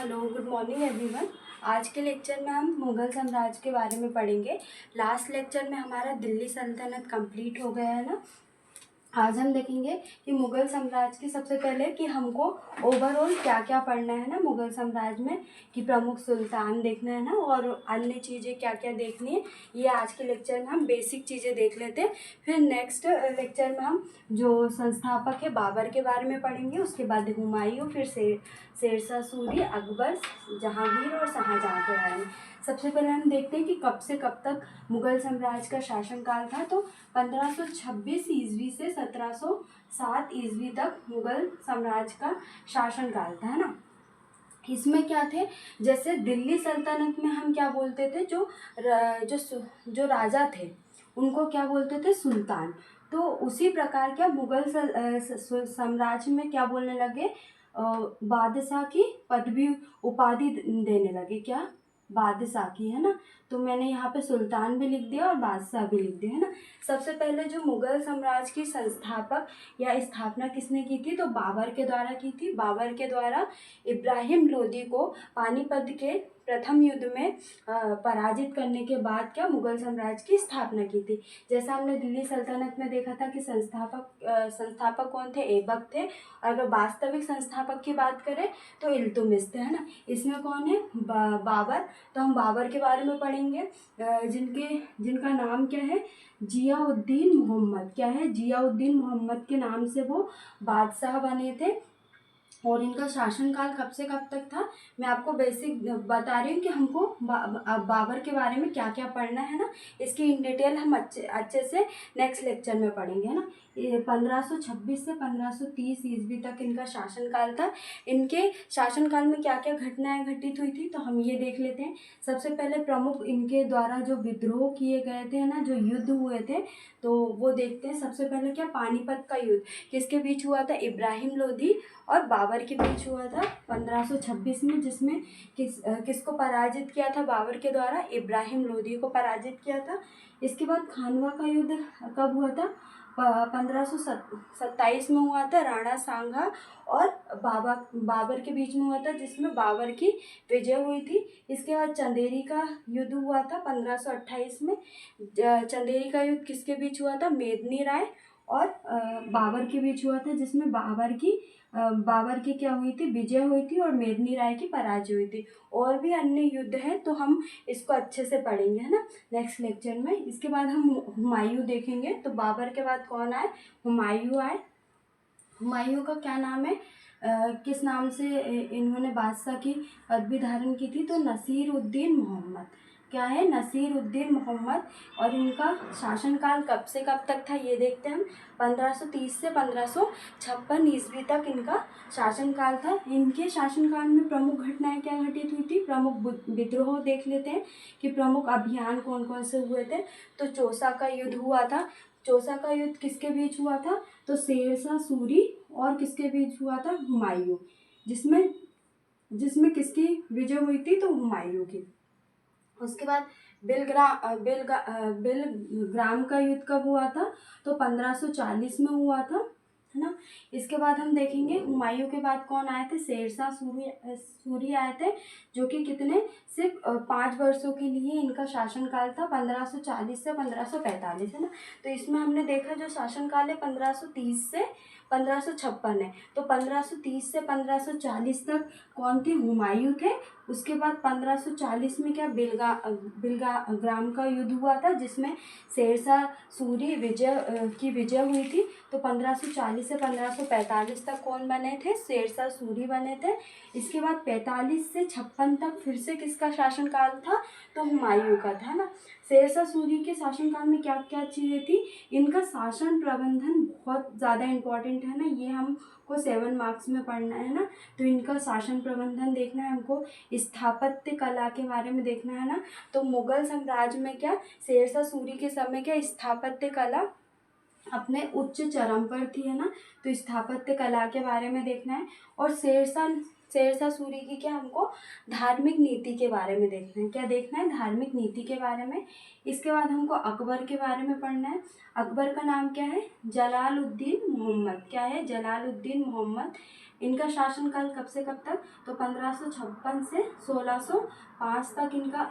Hello, good morning everyone. आज के lecture में हम मुग़ल साम्राज्य के बारे में पढ़ेंगे। लास्ट लेक्चर में हमारा दिल्ली सल्तनत कंप्लीट हो गया है ना। आज हम देखेंगे कि मुग़ल साम्राज्य की सबसे पहले कि हमको ओवरऑल क्या क्या पढ़ना है ना मुग़ल साम्राज्य में, कि प्रमुख सुल्तान देखना है ना और अन्य चीज़ें क्या क्या देखनी है। ये आज के लेक्चर में हम बेसिक चीज़ें देख लेते हैं। फिर नेक्स्ट लेक्चर में हम जो संस्थापक है बाबर के बारे में पढ़ेंगे, उसके बाद हुमायूं, फिर शेरशाह सूरी, अकबर, जहांगीर और शाहजहाँ के बारे में। सबसे पहले हम देखते हैं कि कब से कब तक मुग़ल साम्राज्य का शासनकाल था। तो 1526 ईस्वी से 1707 ईस्वी तक मुग़ल साम्राज्य का शासनकाल था, है ना। इसमें क्या थे, जैसे दिल्ली सल्तनत में हम क्या बोलते थे, जो राजा थे उनको क्या बोलते थे, सुल्तान। तो उसी प्रकार क्या मुग़ल साम्राज्य में क्या बोलने लगे, बादशाह की पदवी उपाधि देने लगे, क्या, बादशाह की, है ना। तो मैंने यहाँ पे सुल्तान भी लिख दिया और बादशाह भी लिख दिया, है ना। सबसे पहले जो मुग़ल साम्राज्य की संस्थापक या स्थापना किसने की थी, तो बाबर के द्वारा की थी। बाबर के द्वारा इब्राहिम लोदी को पानीपत के प्रथम युद्ध में पराजित करने के बाद क्या मुग़ल साम्राज्य की स्थापना की थी। जैसा हमने दिल्ली सल्तनत में देखा था कि संस्थापक कौन थे, ऐबक थे। और अगर वास्तविक संस्थापक की बात करें तो इल्तुतमिश थे, है ना। इसमें कौन है, बाबर। तो हम बाबर के बारे में पढ़ेंगे, जिनका नाम क्या है, जियाउद्दीन मोहम्मद। क्या है, जियाउद्दीन मोहम्मद के नाम से वो बादशाह बने थे। और इनका शासनकाल कब से कब तक था, मैं आपको बेसिक बता रही हूँ कि हमको बाबर के बारे में क्या क्या पढ़ना है ना। इसकी इन डिटेल हम अच्छे से नेक्स्ट लेक्चर में पढ़ेंगे, है ना। ये 1526 से 1530 ईस्वी तक इनका शासनकाल था। इनके शासनकाल में क्या क्या घटनाएं घटित हुई थी, तो हम ये देख लेते हैं। सबसे पहले प्रमुख इनके द्वारा जो विद्रोह किए गए थे ना, जो युद्ध हुए थे, तो वो देखते हैं। सबसे पहले क्या, पानीपत का युद्ध किसके बीच हुआ था, इब्राहिम लोदी और बाबर के बीच हुआ था 1526 में, जिसमें किसको पराजित किया था बाबर के द्वारा, इब्राहिम लोदी को पराजित किया था। इसके बाद खानवा का युद्ध कब हुआ था, 1527 में हुआ था। राणा सांगा और बाबर के बीच में हुआ था, जिसमें बाबर की विजय हुई थी। इसके बाद चंदेरी का युद्ध हुआ था 1528 में। चंदेरी का युद्ध किसके बीच हुआ था, मेदिनी राय और बाबर के बीच हुआ था, जिसमें बाबर की क्या हुई थी, विजय हुई थी और मेदिनी राय की पराजय हुई थी। और भी अन्य युद्ध है, तो हम इसको अच्छे से पढ़ेंगे, है ना, नेक्स्ट लेक्चर में। इसके बाद हम हुमायूं देखेंगे। तो बाबर के बाद कौन आए, हुमायूं आए। हुमायूं का क्या नाम है, किस नाम से इन्होंने बादशाह की पदवी धारण की थी, तो नसीर उद्दीन मोहम्मद। क्या है, नसीर उद्दीन मोहम्मद। और इनका शासनकाल कब से कब तक था, ये देखते हैं हम। 1530 से 1556 ईस्वी तक इनका शासनकाल था। इनके शासनकाल में प्रमुख घटनाएं क्या घटित हुई थी, प्रमुख विद्रोह देख लेते हैं कि प्रमुख अभियान कौन कौन से हुए थे। तो चौसा का युद्ध हुआ था। चौसा का युद्ध किसके बीच हुआ था, तो शेरशाह सूरी और किसके बीच हुआ था, हुमायूं। जिसमें किसकी विजय हुई थी, तो हुमायूं की। उसके बाद बिलग्राम का युद्ध कब हुआ था, तो 1540 में हुआ था, है ना। इसके बाद हम देखेंगे हुमायूं के बाद कौन आए थे, शेरशाह सूरी आए थे, जो कि सिर्फ 5 वर्षों के लिए इनका शासनकाल था, 1540 से 1545, है ना। तो इसमें हमने देखा जो शासनकाल है 1530 से 1556 है। तो 1530 से 1540 तक कौन थे, हुमायूं थे। उसके बाद 1540 में क्या, बिलग्राम का युद्ध हुआ था, जिसमें शेरशाह सूरी की विजय हुई थी। तो 1540 से 1545 तक कौन बने थे, शेरशाह सूरी बने थे। इसके बाद 45 से 56 तक फिर से किसका शासनकाल था, तो हुमायूं का था, ना। शेरशाह सूरी के शासनकाल में क्या क्या चीज़ें थी, इनका शासन प्रबंधन बहुत ज़्यादा इम्पोर्टेंट है ना, ये हमको 7 मार्क्स में पढ़ना है ना। तो इनका शासन प्रबंधन देखना है हमको, स्थापत्य कला के बारे में देखना है ना। तो मुग़ल साम्राज्य में क्या, शेरशाह सूरी के समय क्या स्थापत्य कला अपने उच्च चरम पर थी, है ना। तो स्थापत्य कला के बारे में देखना है। और शेरशाह शेरशाह सूरी की क्या हमको धार्मिक नीति के बारे में देखना है। क्या देखना है? धार्मिक नीति के बारे में। इसके बाद हमको अकबर के बारे में पढ़ना है। अकबर का नाम क्या है? जलालुद्दीन मोहम्मद। क्या है? जलालुद्दीन मोहम्मद। इनका शासनकाल कब से कब तक? तो 1556 से 1605 तक इनका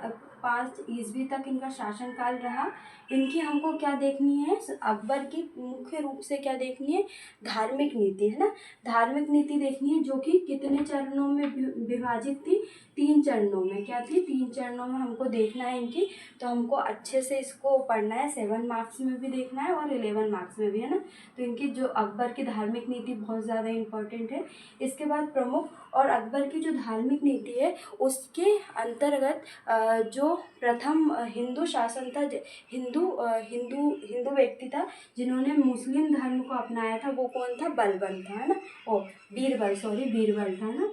5 ईस्वी तक इनका शासनकाल रहा। इनकी हमको क्या देखनी है? अकबर की मुख्य रूप से क्या देखनी है? धार्मिक नीति, है ना। धार्मिक नीति देखनी है जो कि कितने चरणों में विभाजित थी? 3 चरणों में। क्या थी? 3 चरणों में हमको देखना है इनकी। तो हमको अच्छे से इसको पढ़ना है, 7 मार्क्स में भी देखना है और 11 मार्क्स में भी, है ना। तो इनकी जो अकबर की धार्मिक नीति बहुत ज़्यादा इम्पोर्टेंट है। इसके बाद प्रमुख और अकबर की जो धार्मिक नीति है उसके अंतर्गत जो प्रथम हिंदू शासन था, हिंदू व्यक्ति था जिन्होंने मुस्लिम धर्म को अपनाया था, वो कौन था? बलबन था, है ना। बीरबल था ना,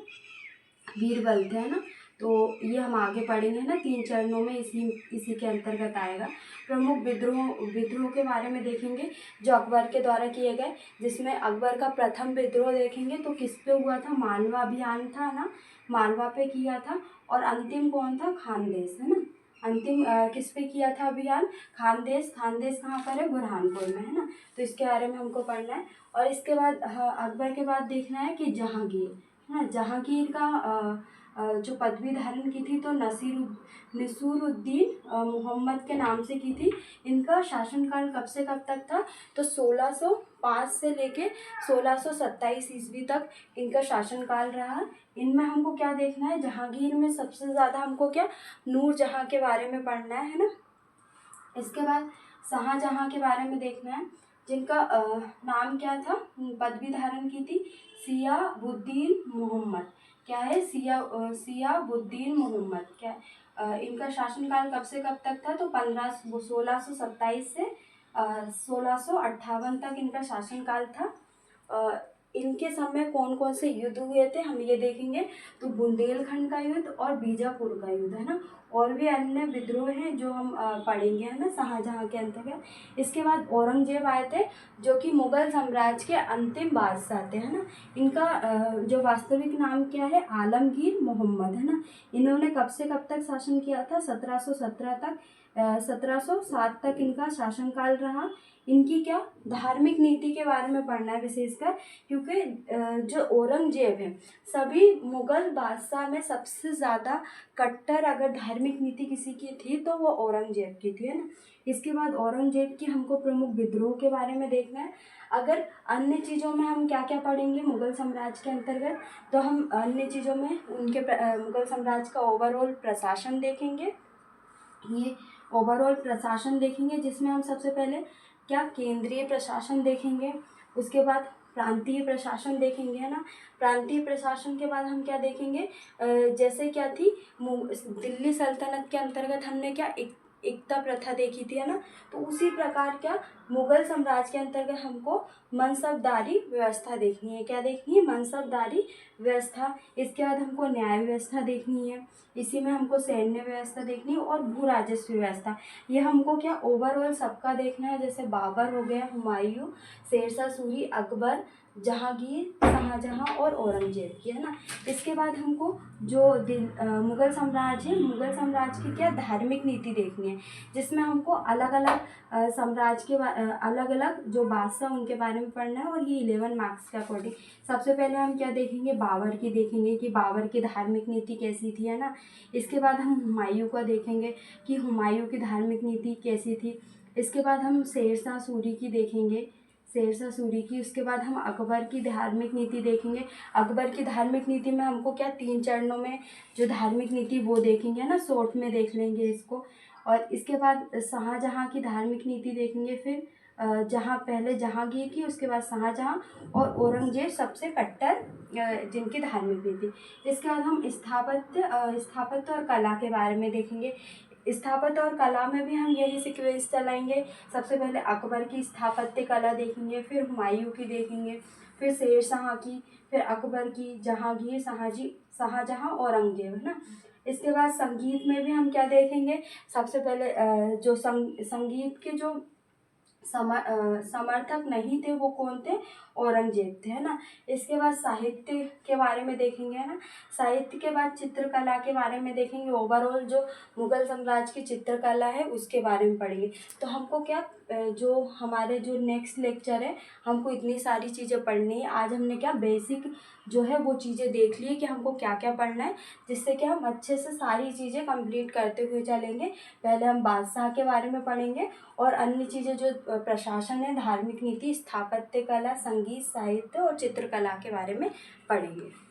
बीरबल थे, है ना। तो ये हम आगे पढ़ेंगे ना, 3 चरणों में इसी के अंतर्गत आएगा। प्रमुख विद्रोह के बारे में देखेंगे जो अकबर के द्वारा किए गए, जिसमें अकबर का प्रथम विद्रोह देखेंगे तो किस पे हुआ था? मालवा अभियान था ना, मालवा पे किया था। और अंतिम कौन था? खानदेश, है ना। अंतिम किस पे किया था अभियान? खानदेश कहाँ पर है? बुरहानपुर में, है ना। तो इसके बारे में हमको पढ़ना है। और इसके बाद अकबर के बाद देखना है कि जहांगीर, है ना। जहांगीर का जो पदवी धारण की थी तो नसीरुद्दीन मोहम्मद के नाम से की थी। इनका शासनकाल कब से कब तक था? तो 1605 से लेके 1627 ईस्वी तक इनका शासनकाल रहा। इनमें हमको क्या देखना है? जहांगीर में सबसे ज़्यादा हमको क्या? नूरजहाँ के बारे में पढ़ना है ना। इसके बाद शाहजहाँ के बारे में देखना है, जिनका नाम क्या था? पदवी धारण की थी सियाबुद्दीन मोहम्मद। क्या है? सियाबुद्दीन मोहम्मद। क्या इनका शासनकाल कब से कब तक था? तो 1627 से 1658 तक इनका शासनकाल था। इनके समय कौन कौन से युद्ध हुए थे हम ये देखेंगे। तो बुंदेलखंड का युद्ध और बीजापुर का युद्ध, है ना। और भी अन्य विद्रोह हैं जो हम पढ़ेंगे, है ना, शाहजहाँ के अंतर्गत। इसके बाद औरंगजेब आए थे जो कि मुगल साम्राज्य के अंतिम बादशाह थे, है ना। इनका जो वास्तविक नाम क्या है? आलमगीर मोहम्मद, है ना। इन्होंने कब से कब तक शासन किया था? 1717 तक 1707 तक इनका शासनकाल रहा। इनकी क्या? धार्मिक नीति के बारे में पढ़ना है विशेषकर, क्योंकि जो औरंगजेब है सभी मुगल बादशाह में सबसे ज़्यादा कट्टर अगर धार्मिक नीति किसी की थी तो वो औरंगजेब की थी, है ना। इसके बाद औरंगजेब की हमको प्रमुख विद्रोह के बारे में देखना है। अगर अन्य चीज़ों में हम क्या क्या पढ़ेंगे मुगल साम्राज्य के अंतर्गत, तो हम अन्य चीज़ों में उनके मुगल साम्राज्य का ओवरऑल प्रशासन देखेंगे। ये ओवरऑल प्रशासन देखेंगे जिसमें हम सबसे पहले क्या? केंद्रीय प्रशासन देखेंगे। उसके बाद प्रांतीय प्रशासन देखेंगे, है ना। प्रांतीय प्रशासन के बाद हम क्या देखेंगे? जैसे क्या थी दिल्ली सल्तनत के अंतर्गत हमने क्या एकता प्रथा देखी थी, है ना। तो उसी प्रकार क्या मुगल साम्राज्य के अंतर्गत हमको मनसबदारी व्यवस्था देखनी है। क्या देखनी है? मनसबदारी व्यवस्था। इसके बाद हमको न्याय व्यवस्था देखनी है। इसी में हमको सैन्य व्यवस्था देखनी है और भू राजस्व व्यवस्था। ये हमको क्या ओवरऑल सबका देखना है। जैसे बाबर हो गया, हुमायूं, शेरशाह सूरी, अकबर, जहांगीर, शाहजहाँ और औरंगजेब की, है ना। इसके बाद हमको जो मुगल साम्राज्य है, मुगल साम्राज्य की क्या धार्मिक नीति देखनी है, जिसमें हमको अलग अलग साम्राज्य के अलग अलग जो बादशाह उनके बारे में पढ़ना है। और ये 11 मार्क्स के अकॉर्डिंग सबसे पहले हम क्या देखेंगे? बाबर की देखेंगे कि बाबर की धार्मिक नीति कैसी थी, है ना। इसके बाद हम हुमायूं का देखेंगे कि हुमायूं की धार्मिक नीति कैसी थी। इसके बाद हम शेरशाह सूरी की देखेंगे, शेरशाह सूरी की। उसके बाद हम अकबर की धार्मिक नीति देखेंगे। अकबर की धार्मिक नीति में हमको क्या 3 चरणों में जो धार्मिक नीति वो देखेंगे, है ना, शॉर्ट में देख लेंगे इसको। और इसके बाद शाहजहाँ की धार्मिक नीति देखेंगे। फिर जहाँ पहले जहांगीर की, उसके बाद शाहजहाँ और औरंगजेब सबसे कट्टर जिनकी धार्मिक नीति। इसके बाद हम स्थापत्य और कला के बारे में देखेंगे। स्थापत्य और कला में भी हम यही सीक्वेंस चलाएंगे। सबसे पहले अकबर की स्थापत्य कला देखेंगे, फिर हुमायूं की देखेंगे, फिर शेरशाह की, फिर अकबर की, जहांगीर, शाहजहाँ, औरंगजेब, है ना। इसके बाद संगीत में भी हम क्या देखेंगे? सबसे पहले जो संगीत के जो समर्थक नहीं थे वो कौन थे, औरंगजेब थे, है ना। इसके बाद साहित्य के बारे में देखेंगे, है ना। साहित्य के बाद चित्रकला के बारे में देखेंगे, ओवरऑल जो मुगल साम्राज्य की चित्रकला है उसके बारे में पढ़ेंगे। तो हमको क्या जो हमारे जो नेक्स्ट लेक्चर है हमको इतनी सारी चीज़ें पढ़नी है। आज हमने क्या बेसिक जो है वो चीज़ें देख ली कि हमको क्या क्या पढ़ना है, जिससे कि हम अच्छे से सारी चीज़ें कंप्लीट करते हुए चलेंगे। पहले हम बादशाह के बारे में पढ़ेंगे और अन्य चीज़ें जो प्रशासन है, धार्मिक नीति, स्थापत्य कला, संगीत, साहित्य और चित्रकला के बारे में पढ़ेंगे।